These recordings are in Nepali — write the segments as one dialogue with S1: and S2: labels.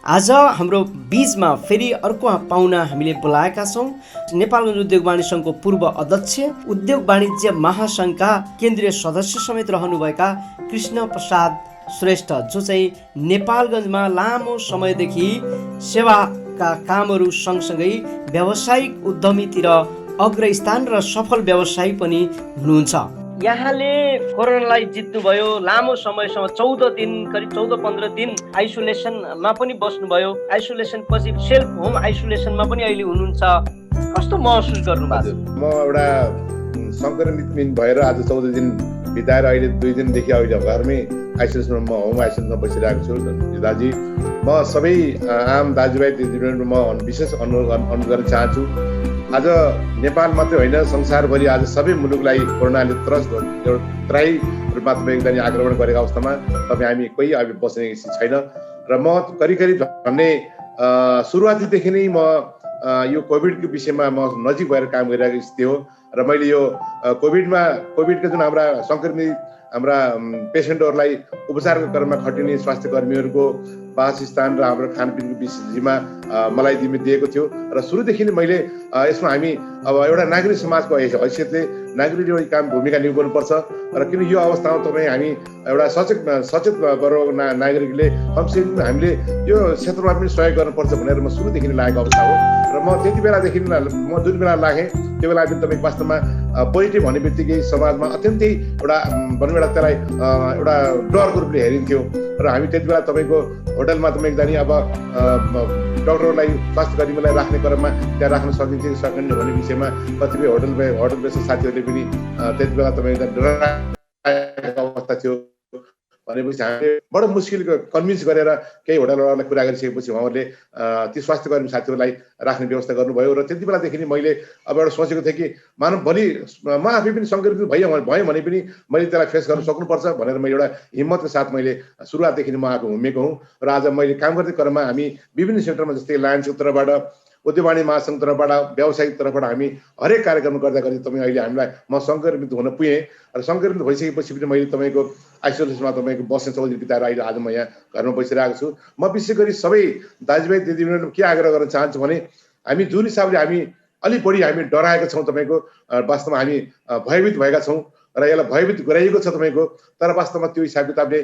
S1: आज हाम्रो बीचमा फेरि अर्को पाहुना हामीले बोलाएका छौँ। नेपाल उद्योग वाणिज्य सङ्घको पूर्व अध्यक्ष, उद्योग वाणिज्य महासङ्घका केन्द्रीय सदस्य समेत रहनुभएका कृष्ण प्रसाद श्रेष्ठ, जो चाहिँ नेपालगञ्जमा लामो समयदेखि सेवाका कामहरू सँगसँगै व्यावसायिक उद्यमीतिर अग्रस्थान र सफल व्यवसायी पनि हुनुहुन्छ। यहाँले कोरोनालाई जित्नुभयो, लामो समयसम्म 14 दिन, करिब 14-15 दिन आइसोलेसनमा पनि बस्नुभयो। आइसोलेसन पछि सेल्फ होम आइसोलेसनमा पनि अहिले हुनुहुन्छ। कस्तो महसुस गर्नुभएको?
S2: म एउटा सङ्क्रमित भएर आज 14 दिन बिताएर अहिले 2 दिनदेखि अहिले घरमै आइसोलेसनमा होम आइसोलेसनमा बसिरहेको छु। दाजु, म सबै आम दाजुभाइ दिदीबहिनीहरू म विशेष अनुरोध गर्न चाहन्छु। आज नेपाल मात्रै होइन, संसारभरि आज सबै मुलुकलाई कोरोनाले त्राही रूपमा तपाईँ आक्रमण गरेको अवस्थामा हामी कोही अब बस्ने छैन। र म करिब भन्ने सुरुवातीदेखि नै म यो कोभिडको विषयमा म नजिक भएर काम गरिरहेको स्थिति हो। र मैले यो कोभिडका जुन हाम्रा सङ्क्रमित हाम्रा पेसेन्टहरूलाई उपचारको क्रममा खटिने स्वास्थ्य कर्मीहरूको वासस्थान र हाम्रो खानपिनको विषयमा मलाई जिम्मेवारी दिएको थियो। र सुरुदेखि नै मैले यसमा हामी अब एउटा नागरिक समाजको हैसियतले नागरिकले काम भूमिका निभाउनुपर्छ। र किन यो अवस्थामा तपाईँ हामी एउटा सचेत वर्गको नागरिकले कमसेकम हामीले यो क्षेत्रमा पनि सहयोग गर्नुपर्छ भनेर म सुरुदेखि नै लागेको अवस्था हो। र म त्यति बेलादेखि म जुन बेला लागेँ त्यो बेला पनि तपाईँ वास्तवमा पोजिटिभ भन्ने बित्तिकै समाजमा अत्यन्तै एउटा भनौँ एउटा त्यसलाई एउटा डरको रूपले हेरिन्थ्यो। र हामी त्यति बेला तपाईँको होटलमा तपाईँ एकजना अब डक्टरलाई स्वास्थ्य कर्मीलाई राख्ने क्रममा त्यहाँ राख्न सकिन्छ कि सकिन्न भन्ने विषयमा कतिपय होटल बेच्ने साथीहरूले पनि त्यति बेला तपाईँ डराएको अवस्था थियो। भनेपछि हामीले बडो मुस्किलको कन्भिन्स गरेर केही होटलवालालाई कुरा गरिसकेपछि उहाँहरूले ती स्वास्थ्य कर्मी साथीहरूलाई राख्ने व्यवस्था गर्नुभयो। र त्यति बेलादेखि नै मैले अब एउटा सोचेको थिएँ कि मानव भोलि म आफै पनि सङ्क्रमित भएँ भने पनि मैले त्यसलाई फेस गर्न सक्नुपर्छ भनेर मैले एउटा हिम्मतको साथ मैले सुरुवातदेखि नै म आफू घुमेको हुँ। र आज मैले काम गर्ने क्रममा हामी विभिन्न सेक्टरमा जस्तै लायन्सको तर्फबाट, उद्योग वाणिज्य महासङ्घ तर्फबाट, व्यावसायिक तर्फबाट हामी हरेक कार्यक्रम गर्दा तपाईँ अहिले हामीलाई म सङ्क्रमित हुन पुगेँ। र सङ्क्रमित भइसकेपछि पनि मैले तपाईँको आइसोलेसनमा तपाईँको बस्ने 14 दिन बिताएर अहिले आज म यहाँ घरमा बसिरहेको छु। म विशेष गरी सबै दाजुभाइ दिदीबहिनीहरू के आग्रह गर्न चाहन्छु भने हामी जुन हिसाबले हामी अलिक बढी हामी डराएका छौँ, तपाईँको वास्तवमा हामी भयभीत भएका छौँ र यसलाई भयभीत गराइएको छ तपाईँको, तर वास्तवमा त्यो हिसाब किताबले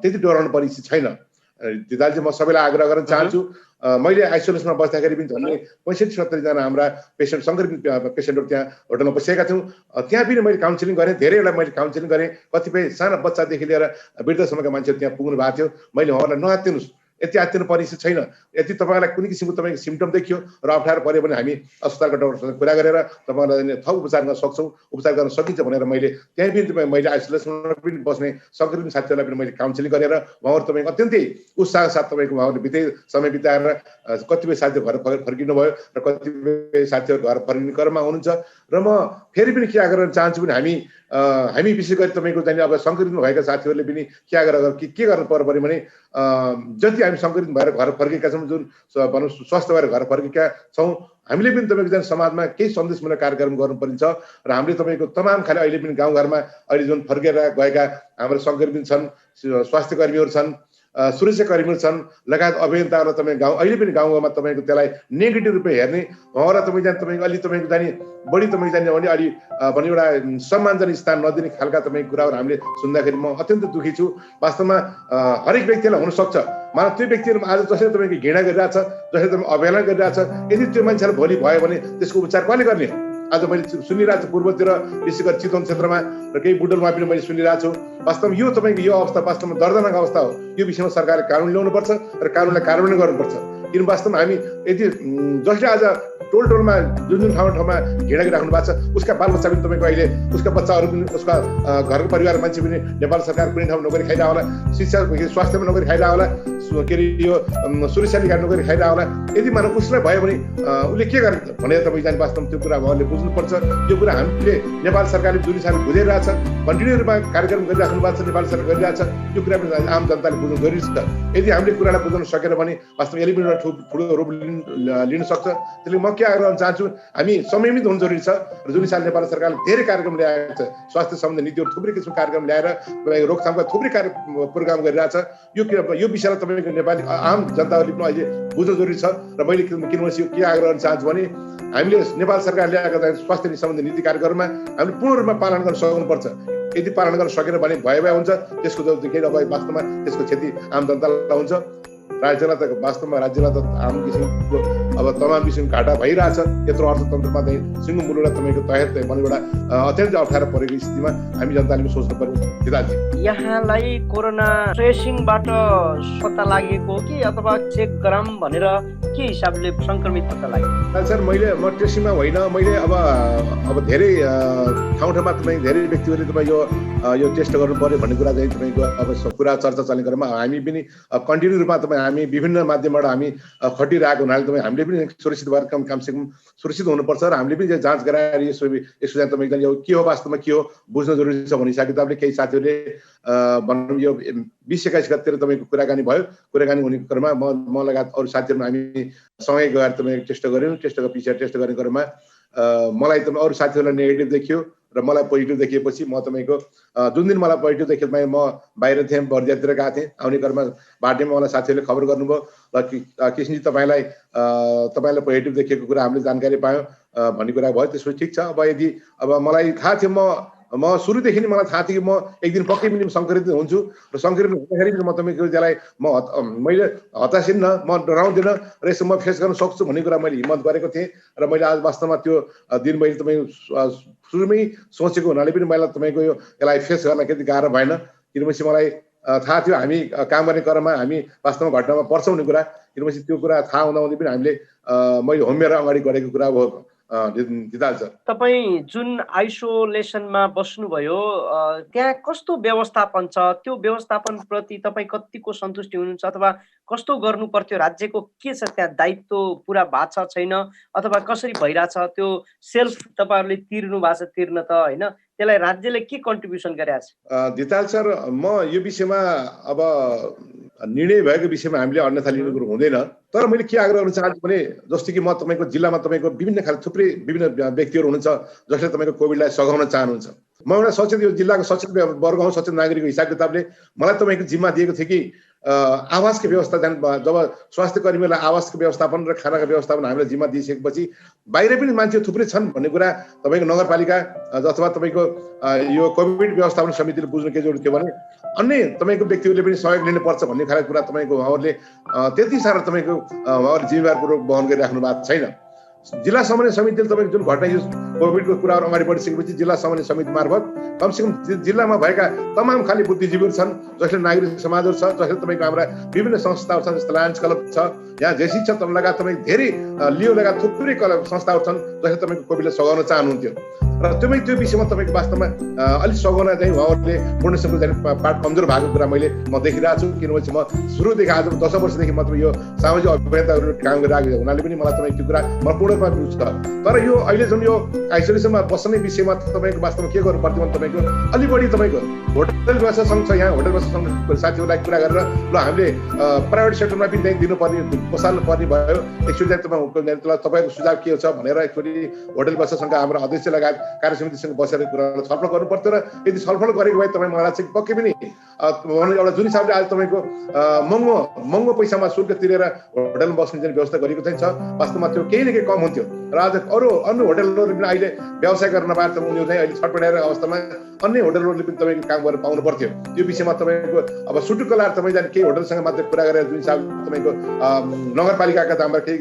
S2: त्यति डराउनु पर्ने छैन। दाजु, म सबैलाई आग्रह गर्न चाहन्छु। मैले आइसोलेसनमा बस्दाखेरि पनि झन् 65-70 जना हाम्रा सङ्क्रमित पेसेन्टहरू त्यहाँ होटलमा बसेका थियौँ। त्यहाँ पनि मैले काउन्सिलिङ गरेँ, धेरैवटा मैले काउन्सिलिङ गरेँ। कतिपय साना बच्चादेखि लिएर वृद्धसम्मका मान्छेहरू त्यहाँ पुग्नु भएको थियो। मैले उहाँहरूलाई नआत्तिनुहोस्, यति आत्तिनु पर्ने छैन। यदि तपाईँलाई कुनै किसिमको तपाईँको सिम्टम देखियो र अप्ठ्यारो पऱ्यो भने हामी अस्पतालका डाक्टरसँग कुरा गरेर तपाईँलाई थप उपचार गर्न सक्छौँ, उपचार गर्न सकिन्छ भनेर मैले त्यहीँ पनि मैले आइसोलेसनमा पनि बस्ने सङ्क्रमित साथीहरूलाई पनि मैले काउन्सिलिङ गरेर उहाँहरू तपाईँको अत्यन्तै उत्साहका साथ तपाईँको उहाँहरूले समय बिताएर कतिपय साथीहरू घर फर्किनु भयो र कतिपय साथीहरू घर फर्किने क्रममा हुनुहुन्छ। र म फेरि पनि के आग्रह गर्न चाहन्छु भने हामी विशेष गरी तपाईँको अब सङ्क्रमित भएका साथीहरूले पनि के आग्रह के गर्नु पर्यो भने जति हामी सङ्क्रमित भएर घर फर्केका छौँ, जुन भनौँ स्वस्थ भएर घर फर्केका छौँ, हामीले पनि तपाईँको समाजमा केही सन्देशमूलक कार्यक्रम गर्नुपर्ने छ। र हामीले तपाईँको तमाम खाले अहिले पनि गाउँघरमा अहिले जुन फर्केर गएका हाम्रो सङ्क्रमित छन्, स्वास्थ्य कर्मीहरू छन्, सुरक्षा कर्मीहरू छन्, लगायत अभियन्ताहरूलाई तपाईँ अहिले पनि गाउँमा तपाईँको त्यसलाई नेगेटिभ रूपमा हेर्ने उहाँलाई तपाईँको अलि तपाईँको जाने बढी तपाईँको जाने भने अलि भने एउटा सम्मानजनक स्थान नदिने खालका तपाईँको कुराहरू हामीले सुन्दाखेरि म अत्यन्त दुःखी छु। वास्तवमा हरेक व्यक्तिलाई हुनसक्छ, मानव त्यो व्यक्तिहरू आज जसरी तपाईँको घृणा गरिरहेछ, जसरी तपाईँ अवहेलना गरिरहेछ, यदि त्यो मान्छेलाई भोलि भयो भने त्यसको उपचार कसले गर्ने? आज मैले सुनिरहेको छु पूर्वतिर, विशेष गरी चितवन क्षेत्रमा र केही बुटोलमा पनि मैले सुनिरहेको छु। वास्तवमा यो तपाईँको यो अवस्था वास्तवमा दर्दनाक अवस्था हो। यो विषयमा सरकारले कानुन ल्याउनुपर्छ र कानुनलाई कार्यान्वयन गर्नुपर्छ। किन वास्तवमा हामी यदि जसले आज टोलमा जुन ठाउँमा घृणा गरिराख्नु भएको छ, उसका बालबच्चा पनि तपाईँको अहिले उसका बच्चाहरू पनि उसका घरको परिवार मान्छे पनि नेपाल सरकार कुनै ठाउँमा नोकरी खाइरह होला, शिक्षा स्वास्थ्यमा नोकरी खाइरह होला, के अरे यो सुरक्षा निकाय नोकरी खाइरह होला। यदि मानव उसलाई भयो भने उसले के गर्ने भनेर तपाईँ जाने वास्तवमा त्यो कुरा उहाँले बुझ्नुपर्छ। यो कुरा हामीले नेपाल सरकारले जुन हिसाबले बुझाइरहेछ, कन्टिन्यू रूपमा कार्यक्रम गरिराख्नु भएको छ, नेपाल सरकार गरिरहेछ, यो कुरा पनि आम जनताले बुझ्नु जरुरी छ। यदि हामीले कुरालाई बुझ्न सकेन भने वास्तवमा यसले पनि एउटा ठुलो रूप लिन सक्छ। त्यसले म के आग्रह गर्न चाहन्छु, हामी संयमित हुनु जरुरी छ। र जुन हिसाबले नेपाल सरकारले धेरै कार्यक्रम ल्याएको छ, स्वास्थ्य सम्बन्धी नीतिहरू थुप्रै किसिमको कार्यक्रम ल्याएर रोकथामका थुप्रै प्रोग्राम गरिरहेछ। यो विषयलाई तपाईँको नेपाली आम जनताहरूले पनि अहिले बुझ्न जरुरी छ। र मैले किनभने के आग्रह गर्न चाहन्छु भने हामीले नेपाल सरकारले ल्याएका स्वास्थ्य सम्बन्धी नीति कार्यक्रममा हामीले पूर्ण रूपमा पालन गर्न सक्नुपर्छ। यदि पालन गर्न सकेन भने भए हुन्छ त्यसको जब अब वास्तवमा त्यसको क्षति आम जनतालाई हुन्छ। राज्यलाई त वास्तवमा राज्यलाई त आम किसिमको अब तमाम किसिमको घाटा भइरहेछ। यत्रो अर्थतन्त्रमा चाहिँ सिङ्गो मुलुकलाई तपाईँको तयार बनेबाट अत्यन्तै अप्ठ्यारो परेको स्थितिमा हामी जनताले पनि सोच्नु पर्यो। दिदाजी,
S1: यहाँलाई कोरोना ट्रेसिङबाट पत्ता लागेको हो कि अथवा चेक गराम भनेर के हिसाबले संक्रमित पत्ता लाग्यो?
S2: सर म ट्रेसिङमा होइन, मैले अब धेरै ठाउँमा तपाईँ धेरै व्यक्तिहरूले तपाईँ यो टेस्ट गर्नु पर्यो भन्ने कुरा चाहिँ तपाईँको अब कुरा चर्चा चल्ने क्रममा हामी पनि कन्टिन्यू रूपमा तपाईँ हामी विभिन्न माध्यमबाट हामी खटिरहेको हुनाले तपाईँ हामीले पनि सुरक्षित भएर कमसेकम सुरक्षित हुनुपर्छ र हामीले पनि जाँच गराएर यसो चाहिँ तपाईँको यो के हो वास्तवमा के हो बुझ्न जरुरी छ भन्ने हिसाब किताबले केही साथीहरूले भनौँ यो 20-21 गतेतिर तपाईँको कुराकानी भयो। कुराकानी हुने क्रममा म लगायत अरू साथीहरू हामी सँगै गएर तपाईँको टेस्ट गऱ्यौँ। PCR टेस्ट गर्ने क्रममा मलाई त अरू साथीहरूलाई नेगेटिभ देखियो र मलाई पोजिटिभ देखिएपछि म तपाईँको जुन दिन मलाई पोजिटिभ देखियो म बाहिर थिएँ, बर्दियातिर गएको थिएँ। आउने क्रममा बाटोमा मलाई साथीहरूले खबर गर्नुभयो र कृष्णजी तपाईँलाई पोजिटिभ देखिएको कुरा हामीले जानकारी पायौँ भन्ने कुरा भयो। त्यसपछि ठिक छ। अब मलाई थाहा थियो म सुरुदेखि नै मलाई थाहा थियो कि म एक दिन पक्कै पनि सङ्क्रमित हुन्छु र सङ्क्रमित हुँदाखेरि पनि म तपाईँको त्यसलाई मैले हताशिन्न, म डराउँदिनँ र यसो म फेस गर्न सक्छु भन्ने कुरा मैले हिम्मत गरेको थिएँ। र मैले आज वास्तवमा त्यो दिन मैले तपाईँको सुरुमै सोचेको हुनाले पनि मैले तपाईँको यसलाई फेस गर्न त्यति गाह्रो भएन। किनभने मलाई थाहा थियो हामी काम गर्ने क्रममा हामी वास्तवमा घटनामा पर्छौँ भन्ने कुरा। किनभने त्यो कुरा थाहा हुँदाहुँदै पनि हामीले मैले होमिएर अगाडि गरेको कुरा हो।
S1: तपाईँ जुन आइसोलेसनमा बस्नुभयो त्यहाँ कस्तो व्यवस्थापन छ? त्यो व्यवस्थापन प्रति तपाईँ कतिको सन्तुष्टि हुनुहुन्छ अथवा कस्तो गर्नु पर्थ्यो? राज्यको के छ त्यहाँ दायित्व पुरा भएको छ छैन अथवा कसरी भइरहेछ? त्यो सेल्फ तपाईँहरूले तिर्नु भएको छ तिर्न त होइन, त्यसलाई राज्यले के कन्ट्रिब्युसन गरेछ?
S2: दिताल सर, म यो विषयमा अब निर्णय भएको विषयमा हामीले अन्यथा लिनु कुरो हुँदैन। तर मैले के आग्रह गर्न चाहन्छु भने जस्तो कि म तपाईँको जिल्लामा तपाईँको विभिन्न खालको थुप्रै विभिन्न व्यक्तिहरू हुनुहुन्छ जसले तपाईँको कोभिडलाई सघाउन चाहनुहुन्छ। म एउटा सचेत यो जिल्लाको सचेत वर्ग हौँ, सचेत नागरिकको हिसाब किताबले मलाई तपाईँको जिम्मा दिएको थियो कि आवासको व्यवस्था जब स्वास्थ्य कर्मीहरूलाई आवासको व्यवस्थापन र खानाको व्यवस्थापन हामीले जिम्मा दिइसकेपछि बाहिर पनि मान्छे थुप्रै छन् भन्ने कुरा तपाईँको नगरपालिका अथवा तपाईँको यो कोभिड व्यवस्थापन समितिले बुझ्नु के जरुरी थियो भने अन्य तपाईँको व्यक्तिहरूले पनि सहयोग लिनुपर्छ भन्ने खालको कुरा तपाईँको उहाँहरूले त्यति साह्रो तपाईँको उहाँहरूले जिम्मेवारपूर्वक वहन गरिराख्नु भएको छैन। जिल्ला समन्वय समितिले तपाईँको जुन घटना यो कोभिडको कुराहरू अगाडि बढिसकेपछि जिल्ला समन्वय समिति मार्फत कमसेकम जिल्लामा भएका तमाम खाली बुद्धिजीवीहरू छन् जसले नागरिक समाजहरू छ, जसले तपाईँको हाम्रा विभिन्न संस्थाहरू छन्, जस्तो लायन्स क्लब छ, यहाँ जेसी छ, लगायत तपाईँ धेरै लियो लगायत थुप्रै संस्थाहरू छन् जसले तपाईँको कोभिडलाई सघाउन चाहनुहुन्थ्यो। र त्यो विषयमा तपाईँको वास्तवमा अलिक सघाउन चाहिँ उहाँहरूले पूर्णसँग पार्ट कमजोर भएको कुरा म देखिरहेको छु। किनभने म सुरुदेखि आज 10 वर्षदेखि मतलब यो सामाजिक अभियन्ताहरू काम गरिरहेको हुनाले पनि मलाई तपाईँ त्यो कुरा पूर्ण रूपमा बुझ्छ। तर यो अहिले जुन यो आइसोलेसनमा बस्ने विषयमा तपाईँको वास्तवमा के गर्नु पर्थ्यो भने तपाईँको अलि बढी तपाईँको होटल व्यवस्था सङ्घ छ, यहाँ होटल व्यवस्था सङ्घ साथीहरूलाई कुरा गरेर ल हामीले प्राइभेट सेक्टरमा पनि दिनुपर्ने पसाल्नु पर्ने भयो। एकचोटि तपाईँको सुझाव के छ भनेर एकचोटि होटल व्यवस्था सङ्घका हाम्रो अध्यक्ष लगायत कार्य समितिसँग बसेर कुरालाई छलफल गर्नु पर्थ्यो। र यदि छलफल गरेको भए तपाईँ मलाई चाहिँ पक्कै पनि एउटा जुन हिसाबले आज तपाईँको महँगो पैसामा शुल्क तिरेर होटलमा बस्ने चाहिँ व्यवस्था गरेको चाहिँ छ, वास्तवमा त्यो केही न केही कम हुन्थ्यो। र आज अन्य होटलहरूले पनि अहिले व्यवसाय गर्न नपाएर त उनीहरू चाहिँ अहिले छटपटाएर अवस्थामा अन्य होटलहरूले पनि तपाईँको काम गरेर पाउनु पर्थ्यो। त्यो विषयमा तपाईँको अब सुटुक्क लाएर तपाईँ जाने केही होटलसँग मात्रै कुरा गरेर जुन हिसाब तपाईँको नगरपालिकाका दाममा केही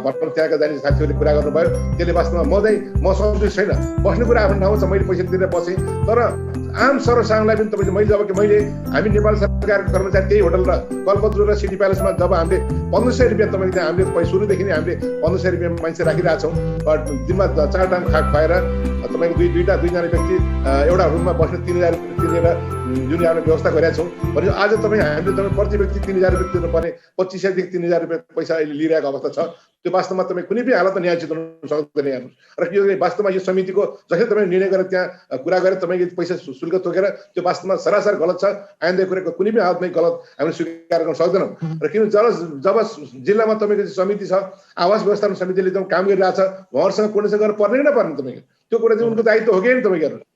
S2: भनौँ त्यहाँका जाने साथीहरूले कुरा गर्नुभयो त्यसले वास्तवमा म सन्तुष्ट छैन। बस्ने कुरा आफ्नो ठाउँमा छ, मैले पैसा तिरेर बसेँ। तर आम सर्वसाधारणलाई पनि तपाईँले हामी नेपाल सरकारको कर्मचारी त्यही होटल र कल्पतरु र सिटी प्यालेसमा जब हामीले 1500 रुपियाँ तपाईँको त्यहाँ हामीले सुरुदेखि नै हामीले 1500 रुपियाँ मान्छे राखिरहेछौँ। दिनमा 4 टाइम खुवाएर तपाईँको दुईजना व्यक्ति एउटा रुममा बस्ने 3000 रुपियाँ तिरेर जुन हामीले व्यवस्था गरेका छौँ भने आज हामीले प्रति व्यक्ति 3000 रुपियाँ तिर्नुपर्ने 2500 देखि 3000 रुपियाँ पैसा अहिले लिइरहेको अवस्था छ। त्यो वास्तवमा तपाईँ कुनै पनि हालतमा न्यायोचित हुन सक्दैन हेर्नुहोस्। र यो वास्तवमा यो समितिको जसले तपाईँ निर्णय गरेर त्यहाँ कुरा गरेर तपाईँले पैसा शुल्क तोकेर त्यो वास्तवमा सरासर गलत छ। आइन्दा कुराको कुनै पनि हालतमै गलत हामीले स्वीकार गर्न सक्दैनौँ। र किन जब जिल्लामा तपाईँको समिति छ, आवास व्यवस्थापन समितिले एकदम काम गरिरहेछ, उहाँहरूसँग पूर्णसँग गरेर पर्ने कि नपर्ने तपाईँको त्यो कुरा चाहिँ उनको दायित्व हो कि नि तपाईँको हेर्नु।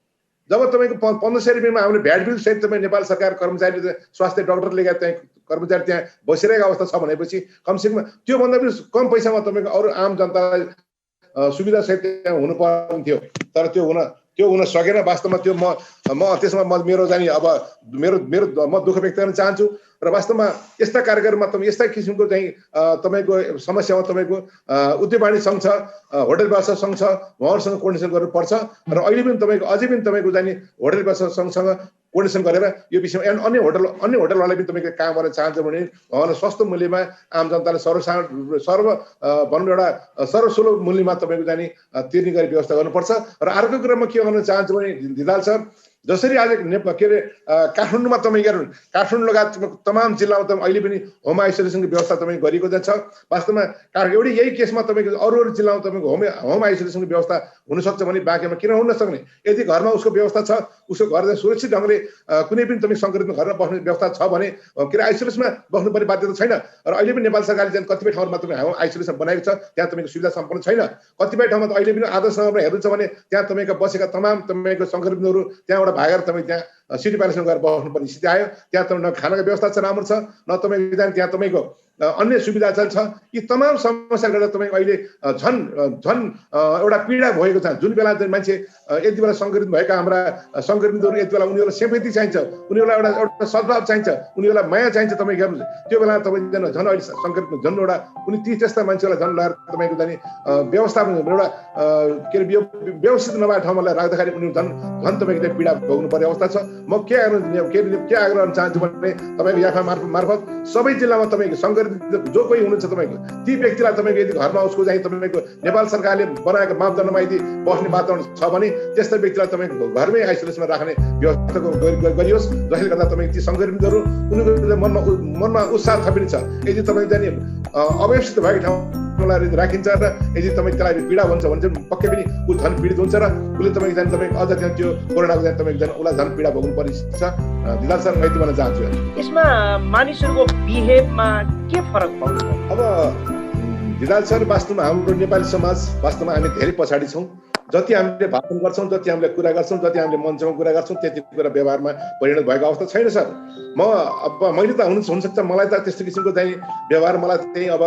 S2: जब तपाईँको 1500 रुपियाँमा हामीले भ्याट बिल सहित तपाईँ नेपाल सरकार कर्मचारीले स्वास्थ्य डाक्टरले त्यहाँ कर्मचारी त्यहाँ बसिरहेको अवस्था छ भनेपछि कमसेकम त्योभन्दा पनि कम पैसामा तपाईँको अरू आम जनतालाई सुविधा सहित त्यहाँ हुनु पर्ने थियो, तर त्यो हुन सकेन। वास्तवमा त्यो म त्यसमा मेरो जाने अब मेरो म दुःख व्यक्त गर्न चाहन्छु र वास्तवमा यस्ता कार्यक्रममा तपाईँ यस्ता किसिमको चाहिँ तपाईँको समस्यामा तपाईँको उद्योग वाणिज्य सङ्घ छ, होटल व्यवसाय सङ्घ छ, उहाँहरूसँग कोर्डिनेसन गर्नुपर्छ र अहिले पनि तपाईँको अझै पनि तपाईँको जाने होटल व्यवसाय सङ्घसँग कोर्डिनेसन गरेर यो विषयमा अन्य होटलहरूलाई पनि तपाईँको काम गर्न चाहन्छ भने उहाँलाई सस्तो मूल्यमा आम जनताले भनौँ एउटा सर्वसुलभ मूल्यमा तपाईँको जाने तिर्ने गरी व्यवस्था गर्नुपर्छ। र अर्को कुरा म के गर्न चाहन्छु भने दिदाल सर, जसरी आज के अरे काठमाडौँमा तपाईँ हेर्नु, काठमाडौँ लगायत तमाम जिल्लामा त अहिले पनि होम आइसोलेसनको व्यवस्था तपाईँ गरिएको छ। वास्तवमा एउटै यही केसमा तपाईँको अरू जिल्लामा तपाईँको होम आइसोलेसनको व्यवस्था हुनसक्छ भने बाँकीमा किन हुन नसक्ने? यदि घरमा उसको व्यवस्था छ, उसको घर चाहिँ सुरक्षित ढङ्गले कुनै पनि तपाईँ सङ्क्रमित घरमा बस्ने व्यवस्था छ भने के अरे आइसोलेसनमा बस्नुपर्ने बाध्यता छैन। र अहिले पनि नेपाल सरकारले चाहिँ कतिपय ठाउँमा तपाईँ होम आइसोलेसन बनाएको छ, त्यहाँ तपाईँको सुविधा सम्पन्न छैन। कतिपय ठाउँमा त अहिले पनि आदर्शमा हेर्नुहुन्छ भने त्यहाँ तपाईँको बसेका तमाम तपाईँको सङ्क्रमितहरू त्यहाँबाट भागेर तपाईँ त्यहाँ सिटी प्यालेसमा गएर बस्नुपर्ने स्थिति आयो। त्यहाँ तपाईँ न खानाको व्यवस्था छ राम्रो छ, न तपाईँको त्यहाँ तपाईँको अन्य सुविधा चाहिँ छ। यी तमाम समस्याले गर्दा तपाईँको अहिले झन् एउटा पीडा भएको छ। जुन बेला चाहिँ मान्छे यति बेला सङ्क्रमित भएका हाम्रा सङ्क्रमितहरू यति बेला उनीहरूलाई सेम्पथी चाहिन्छ, उनीहरूलाई एउटा सद्भाव चाहिन्छ, उनीहरूलाई माया चाहिन्छ। तपाईँ हेर्नु त्यो बेला तपाईँ झन् अहिले सङ्क्रमित झन् एउटा कुनै ती त्यस्ता मान्छेलाई झन् लगाएर तपाईँको जाने व्यवस्थापन एउटा के अरे व्यवस्थित नभएको ठाउँमा राख्दाखेरि उनीहरू झन् तपाईँको त्यहाँ पीडा भोग्नु पर्ने अवस्था छ। म के आग्रह गर्न चाहन्छु भने तपाईँको याफा मार्फत सबै जिल्लामा तपाईँको सङ्क्रमित जो कोही हुनुहुन्छ तपाईँको ती व्यक्तिलाई तपाईँको यदि घरमा उसको चाहिँ तपाईँको नेपाल सरकारले बनाएको मापदण्डमा यदि बस्ने वातावरण छ भने त्यस्ता व्यक्तिलाई तपाईँको घरमै आइसोलेसनमा राख्ने व्यवस्था गरियोस्, जसले गर्दा तपाईँ ती सङ्क्रमितहरू उनीहरूको मनमा उत्साह थपिन्छ। यदि तपाईँ जाने अव्यवस्थित भएको ठाउँलाई राखिन्छ र यदि तपाईँ त्यसलाई पीडा हुन्छ भने चाहिँ पक्कै पनि ऊ झन् पीडित हुन्छ र उसले तपाईँको जाने तपाईँ अझ त्यहाँ त्यो कोरोनाको जाने तपाईँको जाने उसलाई झन् पीडा भोग्नु पर्ने छ। दिदाल सर, म यति भन्न चाहन्छु।
S1: यसमा मानिसहरूको बिहेभमा के फरक पाउँछ?
S2: अब दिदाल सर, वास्तवमा हाम्रो नेपाली समाज वास्तवमा हामी धेरै पछाडि छौँ। जति हामीले भाषण गर्छौँ, जति हामीले कुरा गर्छौँ, जति हामीले मञ्चमा कुरा गर्छौँ, त्यति कुरा व्यवहारमा परिणत भएको अवस्था छैन सर। मैले त हुनसक्छ मलाई त त्यस्तो किसिमको चाहिँ व्यवहार मलाई चाहिँ अब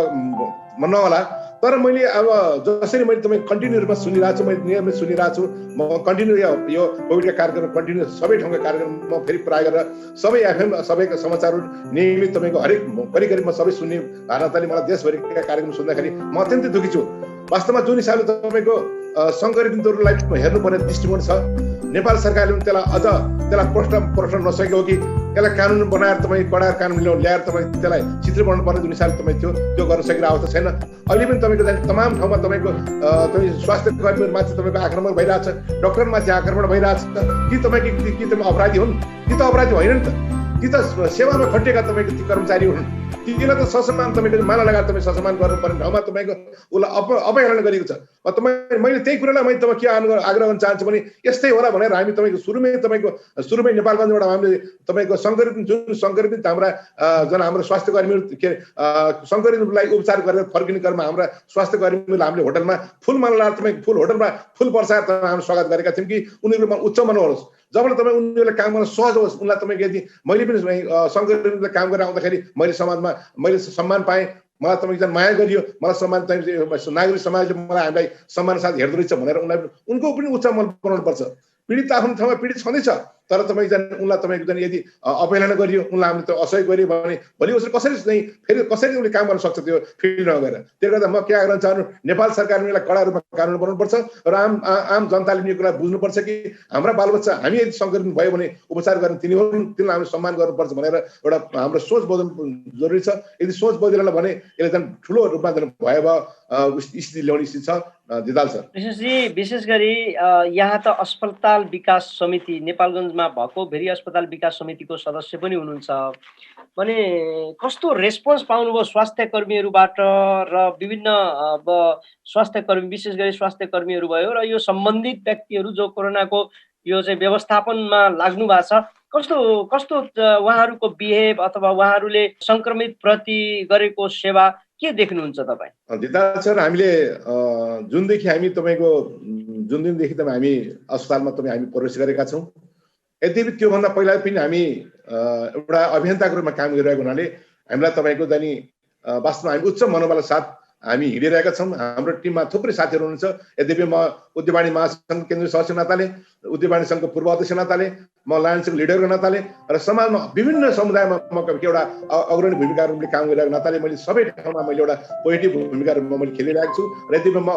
S2: नहोला, तर मैले अब जसरी मैले तपाईँ कन्टिन्यू रूपमा सुनिरहेको छु, मैले नियमित सुनिरहेको छु, म कन्टिन्यू यो कोभिडका कार्यक्रम कन्टिन्यू सबै ठाउँका कार्यक्रम म फेरि प्राय गरेर सबै एफएम सबैका समाचारहरू नियमित तपाईँको हरेक करिब म सबै सुन्ने भारतले मलाई देशभरिका कार्यक्रम सुन्दाखेरि म अत्यन्तै दुःखी छु। वास्तवमा जुन हिसाबले तपाईँको सङ्क्रमितहरूलाई हेर्नुपर्ने दृष्टिकोण छ, नेपाल सरकारले पनि त्यसलाई प्रश्न नसकेको कि त्यसलाई कानुन बनाएर तपाईँ कडा कानुन ल्याएर तपाईँ त्यसलाई चित्र बनाउनु पर्ने जुन हिसाबले तपाईँ त्यो गर्न सकिरहेको अवस्था छैन। अहिले पनि तपाईँको तमाम ठाउँमा तपाईँको स्वास्थ्य कर्मीहरूमाथि तपाईँको आक्रमण भइरहेछ, डक्टरमाथि आक्रमण भइरहेछ। कि तपाईँ अपराधी हुन्? ती त अपराधी होइन नि त, ती त सेवामा खटिएका तपाईँको ती कर्मचारी हुन्। तिनीलाई त ससम्मान तपाईँको माला लगाएर तपाईँ ससम्मान गर्नुपर्ने ठाउँमा तपाईँको उसलाई अपहेलना गरिएको छ। मैले त्यही कुरालाई मैले तपाईँ के आग्रह गर्न चाहन्छु भने यस्तै होला भनेर हामी तपाईँको सुरुमै नेपालगञ्जबाट हामीले तपाईँको सङ्क्रमित हाम्रा हाम्रो स्वास्थ्य कर्मीहरू के सङ्क्रमितलाई उपचार गरेर फर्किने क्रममा हाम्रा स्वास्थ्य कर्मीहरूलाई हामीले होटलमा फुल माला लगाएर तपाईँको होटलमा फुल वर्षाएर हामी स्वागत गरेका थियौँ कि उनीहरूको उच्च मनोहोस्। जबले तपाईँ उनीहरूलाई काम गर्न सहज होस्, उनलाई तपाईँको यदि मैले पनि सङ्क्रमितले काम गरेर आउँदाखेरि मैले समाजमा मैले सम्मान पाएँ, मलाई तपाईँको माया गरियो, मलाई सम्मान चाहिँ नागरिक समाजले मलाई हामीलाई सम्मान साथ हेर्दो रहेछ भनेर उनलाई उनको पनि उच्च मन बनाउनु पर्छ। पीडित आफ्नो ठाउँमा पीडित छँदैछ, तर तपाईँ उनलाई तपाईँको जाने यदि अपहेलना गरियो, उनलाई हामीले त असहयोग गरियो भने भोलि उसले कसरी उसले काम गर्न सक्छ त्यो फिल्डमा गएर। त्यसले गर्दा म के आग्रह चाहनु, नेपाल सरकारले यसलाई कडा रूपमा कानुन बनाउनुपर्छ र आम जनताले यो कुरा बुझ्नुपर्छ कि हाम्रा बालबच्चा हामी यदि सङ्क्रमित भयो भने उपचार गर्ने तिनीलाई हामीले सम्मान गर्नुपर्छ भनेर एउटा हाम्रो सोच बदल्नु जरुरी छ। यदि सोच बदलेन भने यसले झन् ठुलो रूपमा भयावह स्थिति ल्याउने स्थिति छ। दिदाल सर,
S1: विशेष गरी यहाँ त अस्पताल विकास समिति नेपालगञ्जमा भएको भेरी अस्पताल विकास समितिको सदस्य पनि हुनुहुन्छ भने कस्तो रेस्पोन्स पाउनुभयो स्वास्थ्य कर्मीहरूबाट र विभिन्न स्वास्थ्य कर्मी विशेष गरी स्वास्थ्य कर्मीहरू भयो र यो सम्बन्धित व्यक्तिहरू जो कोरोनाको यो चाहिँ व्यवस्थापनमा लाग्नु भएको छ, कस्तो उहाँहरूको बिहेभ अथवा उहाँहरूले सङ्क्रमित प्रति गरेको सेवा के देख्नुहुन्छ तपाईँ?
S2: दिदाल सर, हामीले जुन दिनदेखि तपाईँ हामी अस्पतालमा हामी प्रवेश गरेका छौँ, यद्यपि त्योभन्दा पहिला पनि हामी एउटा अभियन्ताको रूपमा काम गरिरहेको हुनाले हामीलाई तपाईँको जाने वास्तवमा हामी उच्च मनोबल साथ हामी हिँडिरहेका छौँ। हाम्रो टिममा थुप्रै साथीहरू हुनुहुन्छ। यद्यपि म उद्योगवाणी महासङ्घ केन्द्रीय सदस्य नाताले, उद्योगवाणी सङ्घको पूर्व अध्यक्ष नाताले, म लायन्सको लिडरको नाताले र समाजमा विभिन्न समुदायमा म एउटा अग्रणी भूमिका रूपले काम गरिरहेको नाताले मैले सबै ठाउँमा मैले एउटा पोजिटिभ भूमिका रूपमा मैले खेलिरहेको छु। र यद्यपि म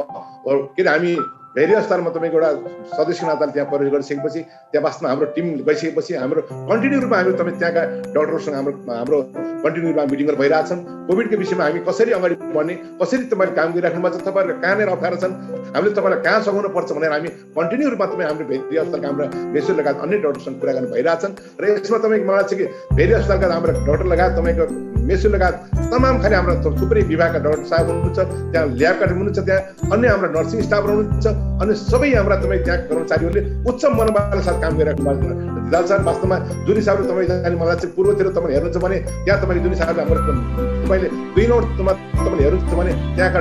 S2: के अरे हामी भेरी स्तरमा तपाईँको एउटा सदस्य नाताले त्यहाँ प्रवेश गरिसकेपछि त्यहाँ वास्तवमा हाम्रो टिम गइसकेपछि हाम्रो कन्टिन्यू रूपमा हामी तपाईँ त्यहाँका डक्टरहरूसँग हाम्रो कन्टिन्यू रूपमा मिटिङहरू भइरहेछन्। कोभिडको विषयमा हामी कसरी अगाडि बढ्ने, कसरी तपाईँले काम गरिराख्नु भएको छ, तपाईँहरूको कहाँनिर अप्ठ्यारो छन्, हामीले तपाईँलाई कहाँ सघाउनु पर्छ भनेर हामी कन्टिन्यू रूपमा तपाईँ हाम्रो भेरी अस्पतालका हाम्रा मेसुर लगायत अन्य डक्टरसँग कुरा गर्नु भइरहेछन्। र यसमा तपाईँको मलाई चाहिँ कि भेरी अस्पतालका हाम्रा डक्टर लगायत तपाईँको मेसुर लगायत तमाम खाले हाम्रा थुप्रै विभागका डक्टर साहब हुनुहुन्छ, त्यहाँ ल्याबका हुनुहुन्छ, त्यहाँ अन्य हाम्रा नर्सिङ स्टाफहरू हुनुहुन्छ, अनि सबै हाम्रा तपाईँ त्यहाँ कर्मचारीहरूले उच्च मनोबलका साथ काम गरिरहेको दिदाल सर। वास्तवमा जुन हिसाबले तपाईँ जाने मलाई चाहिँ पूर्वतिर तपाईँले हेर्नुहुन्छ भने त्यहाँ तपाईँले जुन हिसाबले हाम्रो तपाईँले 2 नोटमा तपाईँले हेर्नुहुन्छ भने त्यहाँका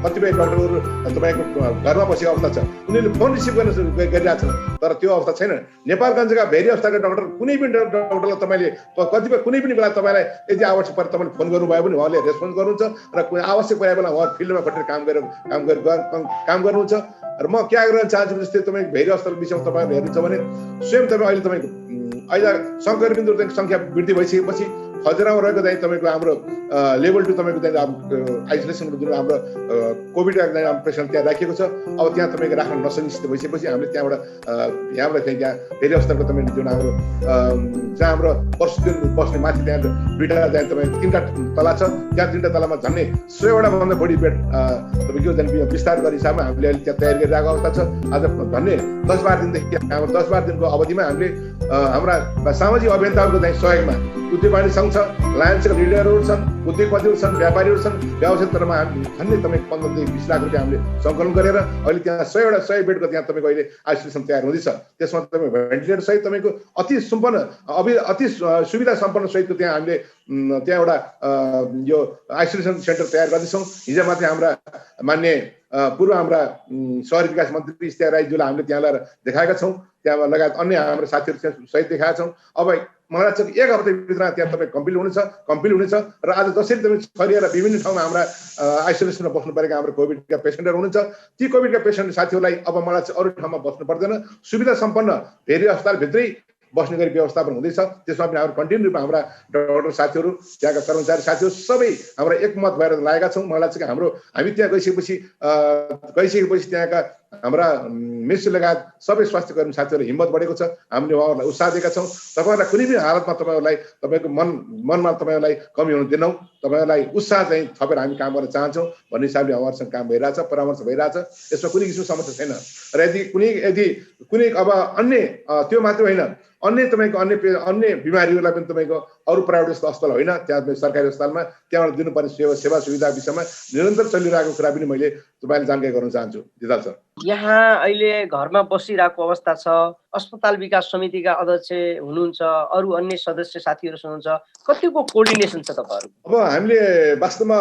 S2: कतिपय डक्टरहरू तपाईँको घरमा बसेको अवस्था छ, उनीहरूले फोन रिसिभ गरिरहेको छन्, तर त्यो अवस्था छैन। नेपालगञ्जका भेरी अस्पतालका डक्टर कुनै पनि डक्टरलाई तपाईँले कतिपय कुनै पनि बेला तपाईँलाई यदि आवश्यक परे तपाईँले फोन गर्नुभयो भने उहाँले रेस्पोन्स गर्नुहुन्छ र आवश्यक परेको बेला उहाँ फिल्डमा खटेर काम गर्नुहुन्छ। र म क्या गर्न चाहन्छु जस्तै तपाईँ भेरी अस्पतालको विषयमा तपाईँहरूले हेर्नुहुन्छ भने स्वयं तपाईँ अहिले तपाईँको अहिले सङ्क्रमितहरूको सङ्ख्या वृद्धि भइसकेपछि खजुरामा रहेको चाहिँ तपाईँको हाम्रो लेभल 2 तपाईँको चाहिँ आइसोलेसनको जुन हाम्रो कोभिडका चाहिँ पेसेन्ट त्यहाँ राखिएको छ। अब त्यहाँ तपाईँको राख्न नसकिने भइसकेपछि हामीले त्यहाँबाट त्यहाँ भेरी अस्पतालको तपाईँ जुन हाम्रो जहाँ हाम्रो पर्सुदेन बस्ने माथि त्यहाँ दुईवटा चाहिँ तपाईँ 3टा तला छ, त्यहाँ 3टा तलामा झन्डै 100वटा भन्दा बढी बेड तपाईँको चाहिँ विस्तार गर्ने हिसाबमा हामीले अहिले त्यहाँ तयारी गरिरहेको अवस्था छ। आज झन्डै 10-12 दिनदेखि हाम्रो 10-12 दिनको अवधिमा हामीले हाम्रा सामाजिक अभियन्ताहरूको चाहिँ सहयोगमा उद्योगवाणी सङ्घ छ, लायन्सका लिडरहरू छन्, उद्योगपतिहरू छन्, व्यापारीहरू छन्, व्यवसाय क्षेत्रमा झन्डै तपाईँको 15 देखि 20 लाख रुपियाँ हामीले सङ्कलन गरेर अहिले त्यहाँ 100 बेडको त्यहाँ तपाईँको अहिले आइसोलेसन तयार हुँदैछ। त्यसमा तपाईँ भेन्टिलेटर सहित तपाईँको अति सुविधा सम्पन्न सहितको त्यहाँ हामीले त्यहाँ एउटा यो आइसोलेसन सेन्टर तयार गर्दैछौँ। हिजो मात्रै हाम्रा मान्य पूर्व हाम्रा शहरी विकास मन्त्री इस्तियार राईज्यूलाई हामीले त्यहाँ ल्याएर देखाएका छौँ, त्यहाँ लगायत अन्य हाम्रो साथीहरू सहित देखाएका छौँ। अब मलाई चाहिँ 1 हप्ताभित्र त्यहाँ तपाईँ कम्प्लिट हुनेछ र आज जसरी तपाईँ छरिएर विभिन्न ठाउँमा हाम्रा आइसोलेसनमा बस्नु परेका हाम्रो कोभिडका पेसेन्टहरू हुनुहुन्छ, ती कोभिडका पेसेन्ट साथीहरूलाई अब मलाई चाहिँ अरू ठाउँमा बस्नु पर्दैन, सुविधा सम्पन्न भेरी अस्पतालभित्रै बस्ने गरी व्यवस्थापन हुँदैछ। त्यसमा पनि हाम्रो कन्टिन्यू रूपमा हाम्रा डक्टर साथीहरू, त्यहाँका कर्मचारी साथीहरू सबै हाम्रा एकमत भएर लागेका छौँ। मलाई चाहिँ हामी त्यहाँ गइसकेपछि त्यहाँका हाम्रा मेसुर लगायत सबै स्वास्थ्य कर्मी साथीहरू हिम्मत बढेको छ। हामीले उहाँहरूलाई उत्साह दिएका छौँ। तपाईँहरूलाई कुनै पनि हालतमा तपाईँहरूलाई तपाईँको मनमा तपाईँहरूलाई कमी हुन दिनौँ, तपाईँहरूलाई उत्साह चाहिँ थपेर हामी काम गर्न चाहन्छौँ भन्ने हिसाबले उहाँहरूसँग काम भइरहेछ, परामर्श भइरहेछ। यसमा कुनै किसिमको समस्या छैन। र यदि कुनै अब अन्य त्यो मात्रै होइन, अन्य तपाईँको अन्य बिमारीहरूलाई पनि तपाईँको अरू प्राइभेट अस्पताल होइन, त्यहाँ सरकारी अस्पतालमा त्यहाँबाट दिनुपर्ने सेवा सुविधा विषयमा निरन्तर चलिरहेको कुरा पनि मैले तपाईँले जानकारी गराउन चाहन्छु। दिदाल सर,
S1: यहाँ अहिले घरमा बसिरहेको अवस्था छ, अस्पताल विकास समितिका अध्यक्ष हुनुहुन्छ, अरू अन्य सदस्य साथीहरू हुनुहुन्छ, कतिको कोअर्डिनेसन छ तपाईँहरूको?
S2: अब हामीले वास्तवमा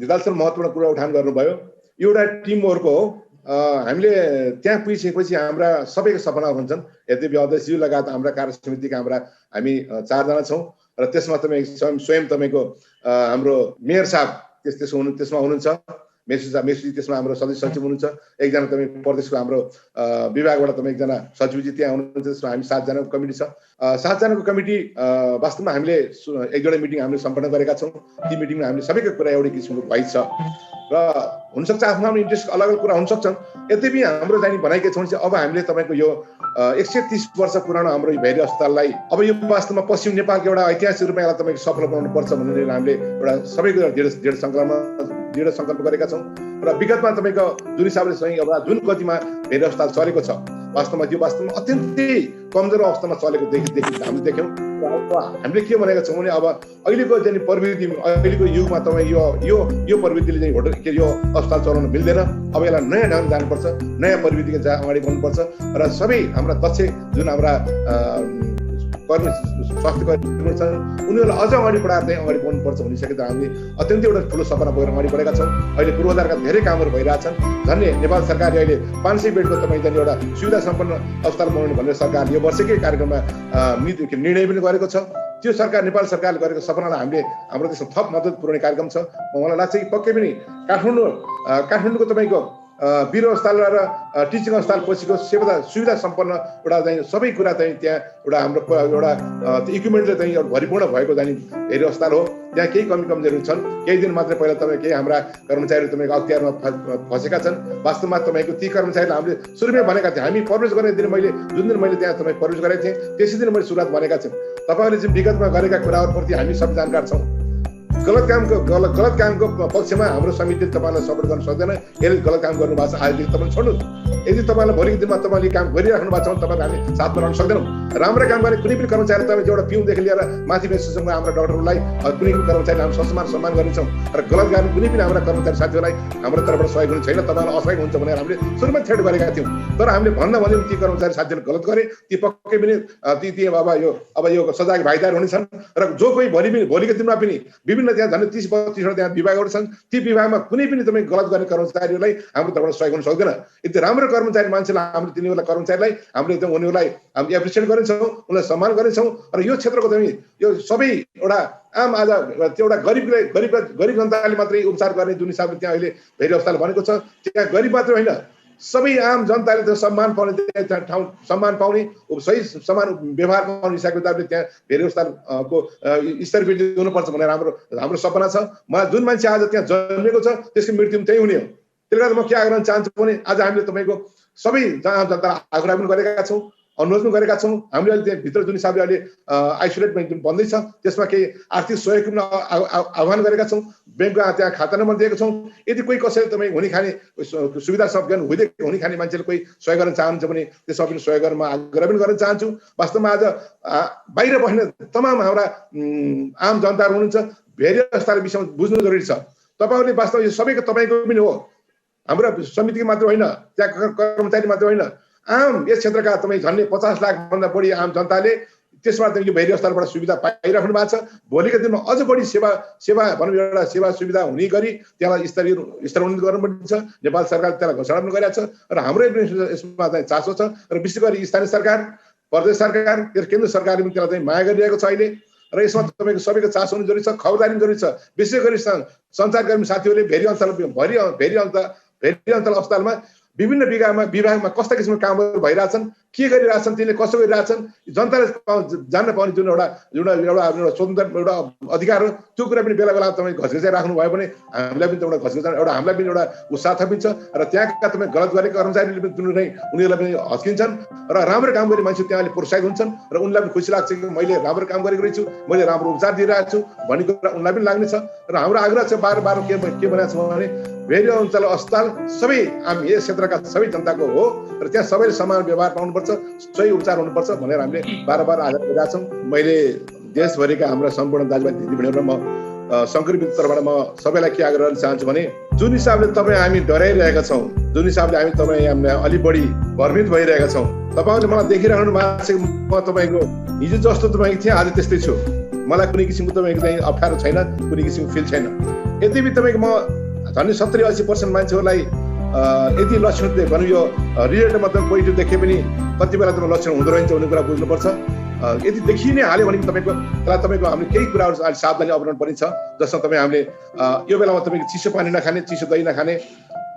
S2: दिदाल सर महत्त्वपूर्ण कुरा उठान गर्नुभयो। एउटा टिम वर्क हो। हामीले त्यहाँ पुगिसकेपछि हाम्रा सबैको सपनाहरू हुन्छन्। यद्यपि अध्यक्षज्यू लगायत हाम्रा कार्य समितिका हामी 4 जना छौँ र त्यसमा तपाईँ स्वयं तपाईँको हाम्रो मेयर साहब त्यसमा हुनुहुन्छ, मेसुजी त्यसमा हाम्रो सदस्य सचिव हुनुहुन्छ, एकजना तपाईँ प्रदेशको हाम्रो विभागबाट तपाईँ एकजना सचिवजी त्यहाँ हुनुहुन्छ। त्यसमा हामी 7 जनाको कमिटी छ। 7 जनाको कमिटी वास्तवमा हामीले 1-2 मिटिङ हामीले सम्पन्न गरेका छौँ। ती मिटिङमा हामीले सबैको कुरा एउटै किसिमको भइ छ र हुनसक्छ आफ्नो आफ्नो इन्ट्रेस्ट अलग अलग कुरा हुनसक्छन्। यद्यपि हाम्रो जाने भनाइ के छ भने चाहिँ अब हामीले तपाईँको यो 130 वर्ष पुरानो हाम्रो भेरी अस्पताललाई अब यो वास्तवमा पश्चिम नेपालको एउटा ऐतिहासिक रूपमा यसलाई तपाईँको सफल बनाउनु पर्छ भनेर हामीले एउटा सबैको दृढ सङ्कल्प गरेका छौँ। र विगतमा तपाईँको जुन हिसाबले चाहिँ अब जुन गतिमा भेरी अस्पताल चलेको छ, वास्तवमा अत्यन्तै कमजोर अवस्थामा चलेको हामीले देख्यौँ। हामीले के भनेका छौँ भने अब अहिलेको चाहिँ प्रविधि, अहिलेको युगमा तपाईँ यो प्रविधिले चाहिँ यो अस्पताल चलाउन मिल्दैन। अब यसलाई नयाँ ढङ्गले जानुपर्छ, नयाँ प्रविधिको अगाडि बढ्नुपर्छ र सबै हाम्रा दक्ष जुन हाम्रा स्वास्थ्य कर्मीहरू छन् उनीहरूलाई अझ अगाडि बढाएर चाहिँ अगाडि बढ्नुपर्छ भनिसकेर हामीले अत्यन्तै एउटा ठुलो सपना बोकेर अगाडि बढेका छौँ। अहिले पूर्वाधारका धेरै कामहरू भइरहेछन्। झन्डै नेपाल सरकारले अहिले 500 बेडको तपाईँ चाहिँ एउटा सुविधा सम्पन्न अस्पताल बनाउनु भनेर सरकारले यो वर्षकै कार्यक्रममा निर्णय पनि गरेको छ। त्यो सरकार नेपाल सरकारले गरेको सपनालाई हामीले हाम्रो देशमा थप मद्दत पुर्याउने कार्यक्रम छ। मलाई लाग्छ कि पक्कै पनि काठमाडौँको तपाईँको वीर अस्पताल र टिचिङ अस्पताल पछिको सुविधा सम्पन्न एउटा चाहिँ सबै कुरा चाहिँ त्यहाँ एउटा हाम्रो एउटा इक्विपमेन्टले चाहिँ भरिपूर्ण भएको चाहिँ हेरी अस्पताल हो। त्यहाँ केही कमी कमजोरी छन्। केही दिन मात्रै पहिला तपाईँ केही हाम्रा कर्मचारी तपाईँको अख्तियारमा फसेका छन्। वास्तवमा तपाईँको ती कर्मचारीलाई हामीले सुरुमै भनेका थियौँ। हामी प्रवेश गर्ने दिन जुन दिन मैले त्यहाँ तपाईँ प्रवेश गरेको थिएँ त्यसै दिन मैले सुरुवात भनेका थियौँ तपाईँहरूले जुन विगतमा गरेका कुराहरूप्रति हामी सब जानकार छौँ। गलत कामको पक्षमा हाम्रो समितिले तपाईँलाई सपोर्ट गर्न सक्दैन। यसले गलत काम गर्नु भएको छ, आजदेखि तपाईँले छोड्नुहोस्। यदि तपाईँलाई भोलिको दिनमा तपाईँले काम गरिराख्नु भएको छ भने तपाईँले हामी साथमा रहन सक्दैनौँ। राम्रो काम गर्ने कुनै पनि कर्मचारी तपाईँ एउटा पिउनदेखि लिएर माथि बेससम्म हाम्रो डाक्टरहरूलाई कुनै पनि कर्मचारीलाई हामी सम्मान गर्नेछौँ र गलत गर्ने कुनै पनि हाम्रा कर्मचारी साथीहरूलाई हाम्रो तर्फबाट सहयोग हुने छैन। तपाईँलाई असहयोग हुन्छ भनेर हामीले सुरुमा थ्रेट गरेका थियौँ। तर हामीले भन्न भन्यौँ ती कर्मचारी साथीहरूले गलत गरे, ती पक्कै पनि ती अब यो सजाग भाइदार हुनेछन् र जो कोही भोलिको दिनमा पनि विभिन्न त्यहाँ झन् 30-32वटा त्यहाँ विभागहरू छन्। ती विभागमा कुनै पनि तपाईँ गलत गर्ने कर्मचारीहरूलाई हाम्रो तर्फबाट सहयोग हुन सक्दैन। यदि राम्रो कर्मचारी मान्छेलाई हामीले तिनीहरूलाई कर्मचारीलाई हामीले एकदम उनीहरूलाई हामी एप्रिसिएट गर्नेछौँ, उनीहरूलाई सम्मान गर्नेछौँ र यो क्षेत्रको तपाईँ यो सबै एउटा आम आज त्यो एउटा गरिब जनताले मात्रै उपचार गर्ने जुन हिसाबले त्यहाँ अहिले भेरी अस्पताल भनेको छ, त्यहाँ गरिब मात्रै होइन सबै आम जनताले त्यो सम्मान पाउने ठाउँ सम्मान पाउने सही समान व्यवहार पाउने हिसाबको किताबले त्यहाँ भेरी अस्पतालको स्तर वृद्धि हुनुपर्छ भनेर हाम्रो सपना छ। मलाई जुन मान्छे आज त्यहाँ जन्मेको छ त्यसको मृत्यु पनि त्यही हुने हो। त्यसले गर्दा म के आग्रह चाहन्छु भने आज हामीले तपाईँको सबै आम जनतालाई आग्रह पनि गरेका छौँ, अनुरोध पनि गरेका छौँ। हामीले अहिले त्यहाँ भित्र जुन हिसाबले अहिले आइसोलेट जुन बन्दैछ त्यसमा केही आर्थिक सहयोग पनि आह्वान गरेका छौँ। ब्याङ्कको त्यहाँ खाता नम्बर दिएको छौँ। यदि कोही कसैले तपाईँ हुने खाने सुविधा सक्दैन हुँदै हुने खाने मान्छेले कोही सहयोग गर्न चाहनुहुन्छ भने त्यसमा पनि सहयोग गर्न म आग्रह पनि गर्न चाहन्छु। वास्तवमा आज बाहिर बस्ने तमाम हाम्रा आम जनताहरू हुनुहुन्छ, भेरी अस्पताल विषयमा बुझ्नु जरुरी छ। तपाईँहरूले वास्तवमा यो सबैको तपाईँको पनि हो, हाम्रो समितिको मात्र होइन, त्यहाँ कर्मचारी मात्र होइन, आम यस क्षेत्रका तपाईँ झन्डै 50 लाखभन्दा बढी आम जनताले त्यसबाट यो भेरी अस्पतालबाट सुविधा पाइराख्नु भएको छ। भोलिको दिनमा अझ बढी सेवा भनौँ एउटा सेवा सुविधा हुने गरी त्यसलाई स्तरोन्नत गर्नुपर्छ। नेपाल सरकारले त्यसलाई घोषणा पनि गरेको छ र हाम्रो यसमा चाहिँ चासो छ र विशेष गरी स्थानीय सरकार, प्रदेश सरकार, केन्द्र सरकारले पनि त्यसलाई चाहिँ माया गरिरहेको छ अहिले र यसमा तपाईँको सबैको चासो हुनु जरुरी छ, खबरदारी पनि जरुरी छ। विशेष गरी सञ्चारकर्मी साथीहरूले भेरी अञ्चल अस्पतालमा विभिन्न विभागमा कस्ता किसिमको कामहरू भइरहेछन्, के गरिरहेछन्, तिनले कसो गरिरहेछन्, जनताले जान्न पाउने जुन एउटा स्वतन्त्र एउटा अधिकार हो त्यो कुरा पनि बेला बेला तपाईँ घचघचाइ राख्नु भयो भने हामीलाई पनि एउटा घचघचाइ हामीलाई पनि एउटा उत्साह थपिन्छ र त्यहाँका तपाईँ गलत गरेको कर्मचारीले पनि उनीहरूलाई पनि हच्किन्छन् र राम्रो काम गर्ने मान्छे त्यहाँले प्रोत्साहित हुन्छन् र उनलाई पनि खुसी लाग्छ कि मैले राम्रो काम गरेको रहेछु, मैले राम्रो उपचार दिइरहेको छु भन्ने कुरा उनलाई पनि लाग्नेछ। र हाम्रो आग्रह छ बार के भनेको छ भने भेरी अञ्चल अस्पताल सबै हामी यस क्षेत्रका सबै जनताको हो र त्यहाँ सबैले समान व्यवहार पाउनुपर्छ, सही उपचार हुनुपर्छ भनेर हामीले बार आग्रह गरिरहेका छौँ। मैले देशभरिका हाम्रा सम्पूर्ण दाजुभाइ दिदीबहिनीहरू म सङ्करित तर्फबाट म सबैलाई के आग्रह गर्न चाहन्छु भने जुन हिसाबले तपाईँ हामी डराइरहेका छौँ, जुन हिसाबले हामीलाई अलिक बढी भ्रमित भइरहेका छौँ, तपाईँहरूले मलाई देखिरहनु भएको छ। म तपाईँको हिजो जस्तो तपाईँ थिएँ आज त्यस्तै छु। मलाई कुनै किसिमको तपाईँको चाहिँ अप्ठ्यारो छैन, कुनै किसिमको फिल छैन। यति तपाईँको म झन्डै 70-80% मान्छेहरूलाई यदि लक्षण भनौँ यो रिजल्टमा तपाईँ पोजिटिभ देखे पनि कति बेला तपाईँ लक्षण हुँदो रहेछ भन्ने कुरा बुझ्नुपर्छ। यदि देखि नै हाल्यो भने तपाईँको हामीले केही कुराहरू अहिले सावधानी अपनाउनु पर्नेछ। जसमा तपाईँ हामीले यो बेलामा तपाईँको चिसो पानी नखाने, चिसो दही नखाने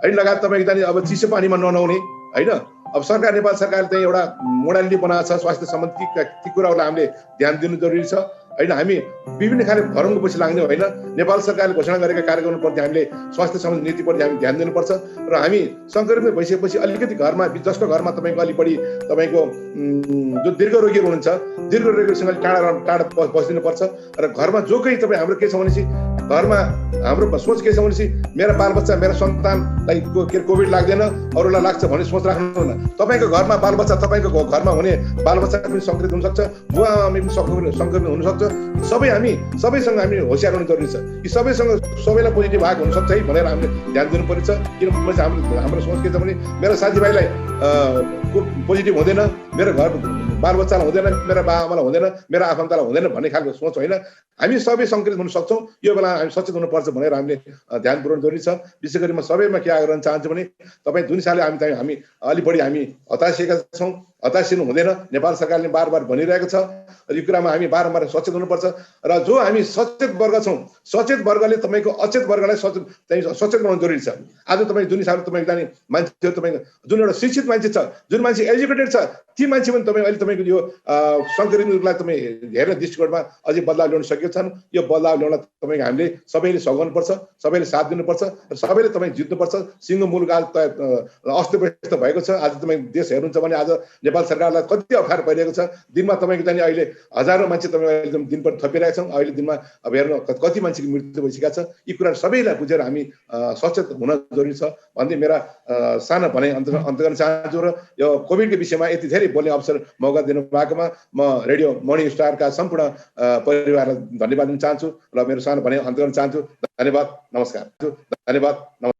S2: होइन, लगायत तपाईँको जाने अब चिसो पानीमा ननुहाउने होइन। अब नेपाल सरकारले चाहिँ एउटा मोडालिटी बनाएको छ स्वास्थ्य सम्बन्धी ती कुराहरूलाई हामीले ध्यान दिनु जरुरी छ होइन। हामी विभिन्न खाले भरमको पछि लाग्ने होइन। नेपाल सरकारले घोषणा गरेका कार्यक्रमप्रति हामीले स्वास्थ्य सम्बन्धी नीतिप्रति हामी ध्यान दिनुपर्छ र हामी सङ्क्रमित भइसकेपछि अलिकति घरमा जसको घरमा तपाईँको अलिक बढी तपाईँको जो दीर्घ रोगीहरू हुनुहुन्छ, दीर्घ रोगीहरूसँग टाढा बसिदिनुपर्छ र घरमा जो कोही तपाईँ हाम्रो के छ भनेपछि घरमा हाम्रो सोच के छ भनेपछि मेरा बालबच्चा मेरा सन्तानलाई कोभिड लाग्दैन अरूलाई लाग्छ भन्ने सोच राख्नुहुन्न। तपाईँको घरमा बालबच्चा, तपाईँको घरमा हुने बालबच्चा पनि सङ्क्रमित हुनसक्छ, बुवा आमा पनि सङ्क्रमित हुनसक्छ। सबैसँग हामी होसियार हुनु जरुरी छ। यी सबैलाई पोजिटिभ भएको हुनसक्छ है भनेर हामीले ध्यान दिनु पर्छ। किनभने हाम्रो सोच के छ भने मेरो साथीभाइलाई पोजिटिभ हुँदैन, मेरो घर बालबच्चालाई हुँदैन, मेरा बाबाआमालाई हुँदैन, मेरो आफन्तलाई हुँदैन भन्ने खालको सोच होइन। हामी सबै सङ्क्रमित हुन सक्छौँ। यो बेला हामी सचेत हुनुपर्छ भनेर हामीले ध्यान पुर्याउनु जरुरी छ। विशेष गरी म सबैमा के आग्रह गर्न चाहन्छु भने तपाईँ जुन हिसाबले हामी अलि बढी हामी हताशिएका छौँ, हताशिनु हुँदैन। नेपाल सरकारले बारबार भनिरहेको छ, यो कुरामा हामी बारम्बार सचेत हुनुपर्छ र जो हामी सचेत वर्ग छौँ, सचेत वर्गले तपाईँको अचेत वर्गलाई सचेत बनाउनु जरुरी छ। आज तपाईँ जुन हिसाबले तपाईँको जाने मान्छेहरू, तपाईँको जुन एउटा शिक्षित मान्छे छ, जुन मान्छे एजुकेटेड छ, ती मान्छे पनि तपाईँ अहिले तपाईँको यो सङ्क्रमित रूपलाई तपाईँ हेर्ने दृष्टिकोणमा अझै बदलाव ल्याउन सकेको छैन। यो बदलाव ल्याउन तपाईँको हामीले सबैले सघाउनुपर्छ, सबैले साथ दिनुपर्छ र सबैले तपाईँ जित्नुपर्छ। सिङ्गो मुलुक आज अस्तव्यस्त भएको छ। आज तपाईँ देश हेर्नुहुन्छ भने आज नेपाल सरकारलाई कति अप्ठ्यारो परिरहेको छ। दिनमा तपाईँको जाने अहिले हजारौँ मान्छे तपाईँ अहिले दिन पर थपिरहेका छौँ। अहिले दिनमा अब हेर्नु कति मान्छेको मृत्यु भइसकेका छ। यी कुराहरू सबैलाई बुझेर हामी सचेत हुन जरुरी छ भन्दै मेरा सानो भनाइ अन्त गर्न चाहन्छु। र यो कोभिडको विषयमा यति धेरै बोल्ने अवसर मौका दिनु भएकोमा म रेडियो मर्निङ स्टारका सम्पूर्ण परिवारलाई धन्यवाद दिन चाहन्छु र मेरो सानो भनाइ अन्त गर्न चाहन्छु। धन्यवाद, नमस्कार।